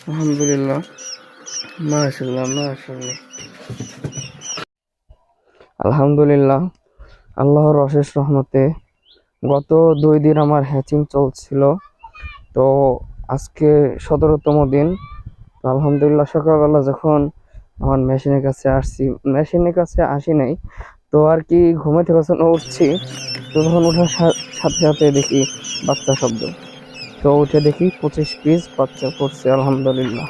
আলহামদুলিল্লাহ, মাশাআল্লাহ মাশাআল্লাহ। আলহামদুলিল্লাহ, আল্লাহর অশেষ রহমতে গত 2 দিন আমার হ্যাচিং চলছিল। তো আজকে 17তম দিন। তো আলহামদুলিল্লাহ, সকালবেলা যখন আমার মেশিনের কাছে আসি নাই, তো আর কি ঘুমে থেকে যখন উঠছি, তো তখন ওঠার সাথে সাথে দেখি বাচ্চা শব্দ। তো উঠে দেখি 25 পিস বাচ্চা পড়ছে আলহামদুলিল্লাহ।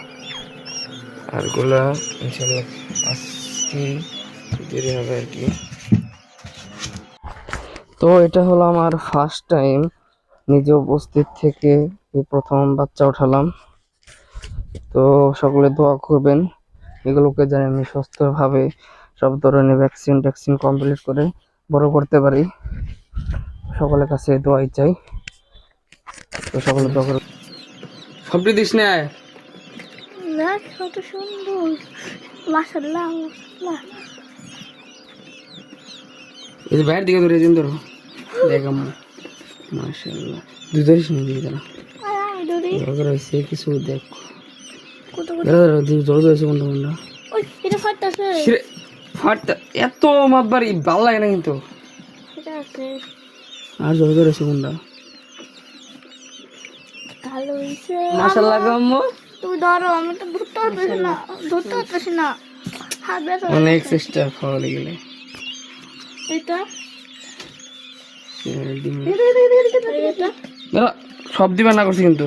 আর গুলা ইনশাল্লাহ আজকে দেরি হবে আর কি। তো এটা হলো আমার ফার্স্ট টাইম নিজে উপস্থিত থেকে এই প্রথম বাচ্চা উঠালাম। তো সকলে দোয়া করবেন এগুলোকে যেন আমি সুস্থভাবে সব ধরনের ভ্যাকসিন কমপ্লিট করে বড় করতে পারি। সকলের কাছে দোয়াই চাই। তো সকলে দোয়া করবেন। সবটি দিস না, দেখ কত সুন্দর, মাশাআল্লাহ মাশাআল্লাহ। এই যে বাইরের দিকে ধরে দিন, ধরো দেখ মাশাআল্লাহ। দুই ধরিস না, দুই ধরা আর আমি ধরি রয়েছে কিছু দেখ। কত কত জোর ধরেছে কোনটা কোনটা ওই এটা ফাটতাছে, ফাটটা এত মাতবারি ভাল লাগে না কিন্তু। এটা আছে আর জোর ধরেছে কোনটা। ভালো হইছে মাশাআল্লাহ আম্মু, তুমি ধরো, আমি তো ধরতে পারতেছি না, হাত ব্যথা অনেক লাগছে। চেষ্টা খাওয়া গেলে এটা এটা সব দিবা না করছি কিন্তু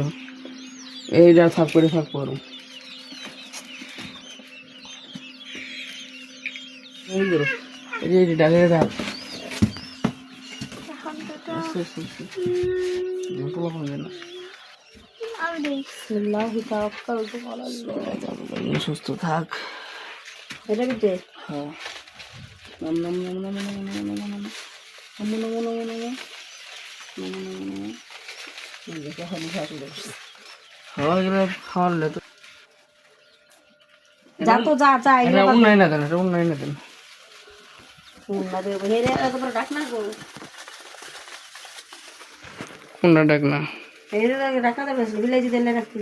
এইটা থাক করে থাক করো। এই যে ডালে থাক। এখন তো এটা আমি দেখি সুস্থ থাক। এটা দিতে হ্যাঁ, নাম নাম নাম নাম নাম নাম নাম নাম নাম খাওয়ালে তো যা তো যা যা এটা উন্নয়ন না দেন, এটা উন্নয়ন না দেন। কোনটা ডাক না ডাক্তার